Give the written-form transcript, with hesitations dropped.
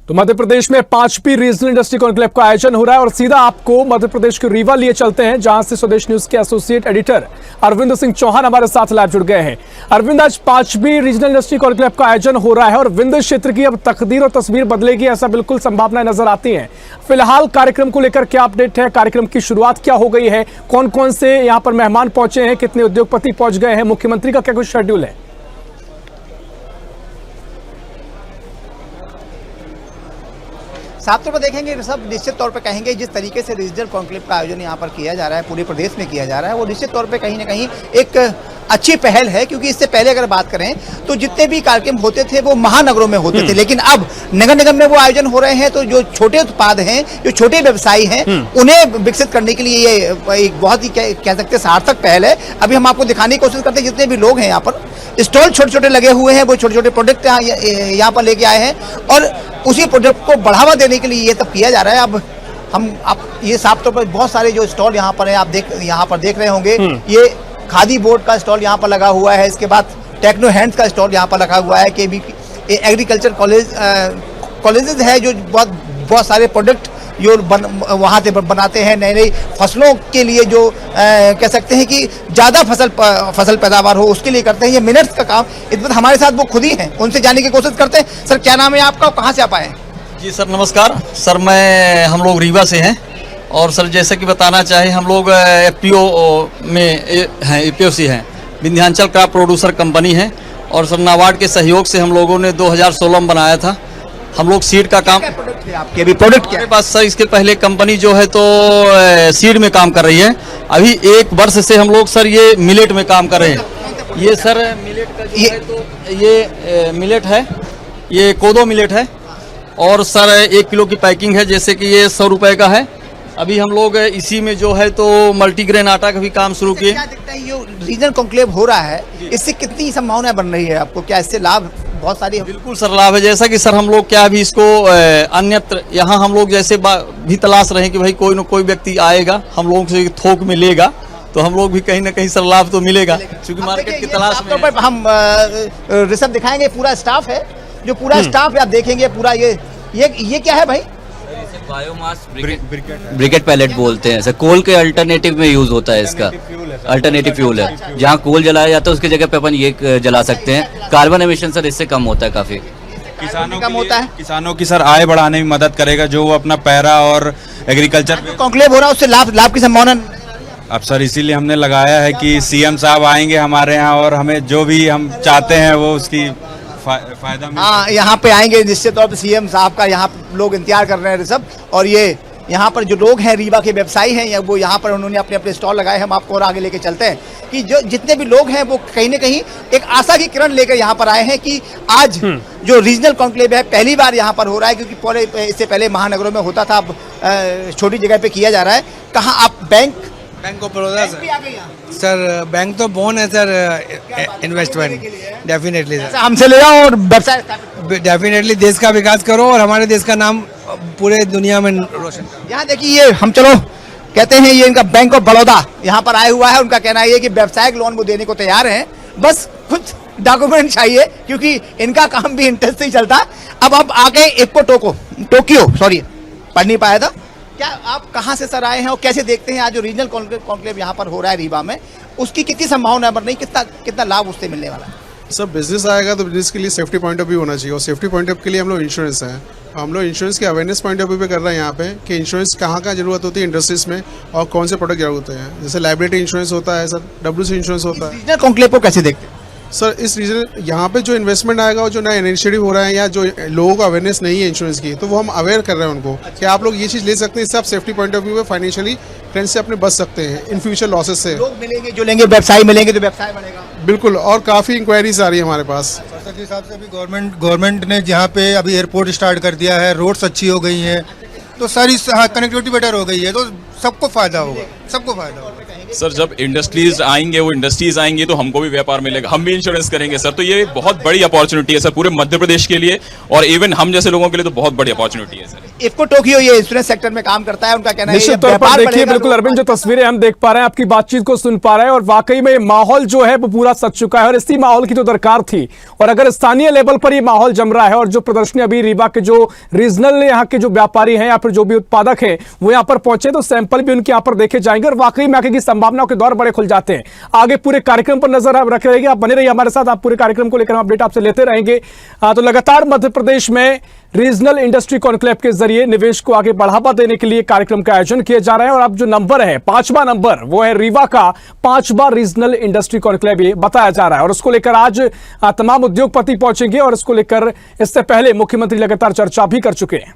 तो मध्य प्रदेश में 5वीं रीजनल इंडस्ट्री कॉन्क्लेव का आयोजन हो रहा है और सीधा आपको मध्य प्रदेश के रीवा लिए चलते हैं, जहां से स्वदेश न्यूज के एसोसिएट एडिटर अरविंद सिंह चौहान हमारे साथ लाइव जुड़ गए हैं। अरविंद, आज 5वीं रीजनल इंडस्ट्री कॉन्क्लेव का आयोजन हो रहा है और विंध्य क्षेत्र की अब तकदीर और तस्वीर बदलेगी, ऐसा बिल्कुल संभावनाएं नजर आती है। फिलहाल कार्यक्रम को लेकर क्या अपडेट है, कार्यक्रम की शुरुआत क्या हो गई है, कौन कौन से यहाँ पर मेहमान पहुंचे हैं, कितने उद्योगपति पहुंच गए हैं, मुख्यमंत्री का क्या कुछ शेड्यूल है? साफ तौर पर देखेंगे सब, निश्चित तौर पर कहेंगे जिस तरीके से रीजनल कॉन्क्लेव का आयोजन यहाँ पर किया जा रहा है, पूरे प्रदेश में किया जा रहा है, वो निश्चित तौर पे कहीं ना कहीं एक अच्छी पहल है। क्योंकि इससे पहले अगर बात करें तो जितने भी कार्यक्रम होते थे वो महानगरों में होते थे, लेकिन अब नगर निगम में वो आयोजन हो रहे हैं। तो जो छोटे उत्पाद हैं, जो छोटे व्यवसायी हैं, उन्हें विकसित करने के लिए ये एक बहुत ही कह सकते हैं सार्थक पहल है। अभी हम आपको दिखाने की कोशिश करते हैं, जितने भी लोग हैं यहाँ पर स्टॉल छोटे छोटे लगे हुए हैं, वो छोटे छोटे प्रोडक्ट यहाँ पर लेके आए हैं और उसी प्रोडक्ट को बढ़ावा देने के लिए ये तब किया जा रहा है। अब आप ये साफ तौर पर बहुत सारे जो स्टॉल यहाँ पर है, आप यहाँ पर देख रहे होंगे, ये खादी बोर्ड का स्टॉल यहाँ पर लगा हुआ है। इसके बाद टेक्नो हैंड्स का स्टॉल यहाँ पर लगा हुआ है। KVP एग्रीकल्चर कॉलेजेस है जो बहुत सारे प्रोडक्ट जो वहाँ से बनाते हैं, नई नई फसलों के लिए जो कह सकते हैं कि ज़्यादा फसल पैदावार हो उसके लिए करते हैं। ये मिनट्स का काम इस वक्त हमारे साथ वो खुद ही हैं, उनसे जानने की कोशिश करते हैं। सर, क्या नाम है आपका और कहाँ से आप आए हैं? जी सर, नमस्कार सर, हम लोग रीवा से हैं और सर जैसे कि बताना चाहे, हम लोग FPO में हैं, EPOC हैं, विंध्याचल क्रॉप प्रोड्यूसर कंपनी है। और सर नाबार्ड के सहयोग से हम लोगों ने 2016 में बनाया था। हम लोग सीड का काम, आपके भी प्रोडक्ट हमारे पास सर इसके पहले कंपनी जो है तो सीड में काम कर रही है। अभी 1 वर्ष से हम लोग सर ये मिलेट में काम कर रहे हैं। ये सर मिलेट का जो है तो ये मिलेट है, ये कोदो मिलेट है और सर 1 किलो की पैकिंग है, जैसे कि ये 100 रुपए का है। अभी हम लोग इसी में जो है तो मल्टीग्रेन आटा का भी काम शुरू किए। क्या दिखता है ये रीजनल कॉन्क्लेव हो रहा है, इससे कितनी संभावनाएं बन रही है आपको? क्या इससे लाभ बहुत सारी? बिल्कुल सर, लाभ है। जैसा कि सर हम लोग क्या भी इसको अन्यत्र यहाँ हम लोग जैसे भी तलाश रहे हैं कि भाई कोई न कोई व्यक्ति आएगा हम लोगों से थोक में लेगा, तो हम लोग भी कहीं ना कहीं सर लाभ तो मिलेगा, क्योंकि मार्केट की तलाश में हम रिसर्च दिखाएंगे। पूरा स्टाफ है, जो पूरा स्टाफ आप देखेंगे पूरा ये क्या है भाई? बायोमास ब्रिकेट पैलेट बोलते हैं सर। कोल के अल्टरनेटिव में यूज होता है, इसका अल्टरनेटिव फ्यूल है। जहाँ कोल जलाया जाता है उसकी जगह पे अपन ये जला सकते हैं। कार्बन एमिशन सर इससे कम होता है काफी। किसानों की सर आय बढ़ाने में मदद करेगा, जो वो अपना पैरा और एग्रीकल्चर कॉन्क्लेव हो रहा है उससे लाभ की संभावना। अब सर इसीलिए हमने लगाया है कि CM साहब आएंगे हमारे यहाँ और हमें जो भी हम चाहते हैं वो उसकी फायदा। हाँ, यहाँ पे आएंगे निश्चित तौर पर CM साहब का यहाँ लोग इंतजार कर रहे हैं सब। और ये यहाँ पर जो लोग हैं, रीवा के व्यवसायी हैं, वो यहाँ पर उन्होंने अपने अपने स्टॉल लगाए। हम आपको और आगे लेके चलते हैं कि जो जितने भी लोग हैं वो कहीं ना कहीं एक आशा की किरण लेकर यहाँ पर आए हैं कि आज जो रीजनल कॉन्क्लेव है पहली बार यहाँ पर हो रहा है, क्योंकि पूरे इससे पहले महानगरों में होता था, अब छोटी जगह पे किया जा रहा है। कहाँ आप? Bank of Baroda sir. Bank तो बोन है सर, इन्वेस्टमेंट डेफिनेटली सर। हमसे ले जाओ और व्यवसाय डेफिनेटली देश का विकास करो और हमारे देश का नाम पूरे दुनिया में रोशन करो। यहाँ देखिए, ये हम चलो कहते हैं, ये इनका बैंक ऑफ बड़ौदा यहाँ पर आया हुआ है। उनका कहना है कि व्यवसायिक लोन वो देने को तैयार हैं, बस कुछ डॉक्यूमेंट चाहिए, क्योंकि इनका काम भी इंटरेस्ट से ही चलता है। अब आप आगे टोक्यो पढ़ नहीं पाया था। क्या आप कहाँ से सर आए हैं और कैसे देखते हैं आज जो रीजनल कॉन्क्लेव यहाँ पर हो रहा है रीवा में, उसकी कितनी संभावना बन रही, कितना लाभ उससे मिलने वाला है? सर, बिजनेस आएगा तो बिजनेस के लिए सेफ्टी पॉइंट ऑफ व्यू होना चाहिए, और सेफ्टी पॉइंट ऑफ के लिए हम लोग इंश्योरेंस है। हम लोग इंश्योरेंस के अवेयरनेस पॉइंट ऑफ व्यू पे कर रहे हैं यहाँ पे कि इंश्योरेंस कहाँ जरूरत होती है इंडस्ट्रीज में और कौन से प्रोडक्ट जरूरत होते हैं। जैसे लाइबिलिटी इंश्योरेंस होता है सर, WC इंश्योरेंस होता है। रीजनल कॉन्क्लेव को कैसे देखते हैं सर? इस रीजन यहाँ पे जो इन्वेस्टमेंट आएगा और जो नया इनिशिएटिव हो रहा है या जो लोगों को अवेयरनेस नहीं है इंश्योरेंस की, तो वो हम अवेयर कर रहे हैं उनको कि आप लोग ये चीज़ ले सकते हैं। इससे आप सेफ्टी पॉइंट ऑफ व्यू में फाइनेंशियली ट्रेंड से अपने बच सकते हैं इन फ्यूचर लॉसेस से। लोग मिलेंगे, जो लेंगे, व्यवसायी मिलेंगे तो व्यवसाय बढ़ेगा। बिल्कुल, और काफ़ी इंक्वायरीज आ रही है हमारे पास। सर के हिसाब से अभी गवर्नमेंट ने जहाँ पे अभी एयरपोर्ट स्टार्ट कर दिया है, रोड्स अच्छी हो गई हैं, तो सारी कनेक्टिविटी बेटर हो गई है, तो सबको फायदा होगा, सबको फायदा होगा। सर जब इंडस्ट्रीज आएंगे, वो इंडस्ट्रीज आएंगी तो हमको भी व्यापार मिलेगा, हम भी इंश्योरेंस करेंगे सर। तो ये बहुत बड़ी अपॉर्चुनिटी है सर पूरे मध्य प्रदेश के लिए, और इवन हम जैसे लोगों के लिए तो बहुत बड़ी अपॉर्चुनिटी है सर। इफ्को टोक्यो ये इंश्योरेंस सेक्टर में काम करता है, उनका कहना है निश्चित तौर पर देखिए, बिल्कुल अरविंद, जो तस्वीरें हम देख पा रहे हैं, आपकी बातचीत को सुन पा रहे हैं, और वाकई में माहौल जो है वो पूरा सज चुका है, और इसी माहौल की तो दरकार थी। और अगर स्थानीय लेवल पर ये माहौल जम रहा है, और जो प्रदर्शनी अभी रीवा के जो रीजनल यहाँ के जो व्यापारी हैं या फिर जो भी उत्पादक हैं वो यहाँ पर पहुंचे, तो सैंपल भी उनके यहाँ पर देखे जाएंगे, और वाकई में आगे की संभावनाओं के दौर बड़े खुल जाते हैं। आगे पूरे कार्यक्रम पर नजर आप रखे रहेंगे, आप बने रहिए हमारे साथ, आप पूरे कार्यक्रम को लेकर अपडेट आपसे लेते रहेंगे। तो लगातार मध्य प्रदेश में रीजनल इंडस्ट्री कॉन्क्लेव के जरिए निवेश को आगे बढ़ावा देने के लिए कार्यक्रम का आयोजन किया जा रहा है, और अब जो नंबर है 5वां नंबर, वो है रीवा का 5वां रीजनल इंडस्ट्री कॉन्क्लेव ये बताया जा रहा है, और उसको लेकर आज तमाम उद्योगपति पहुंचेंगे, और इसको लेकर इससे पहले मुख्यमंत्री लगातार चर्चा भी कर चुके हैं।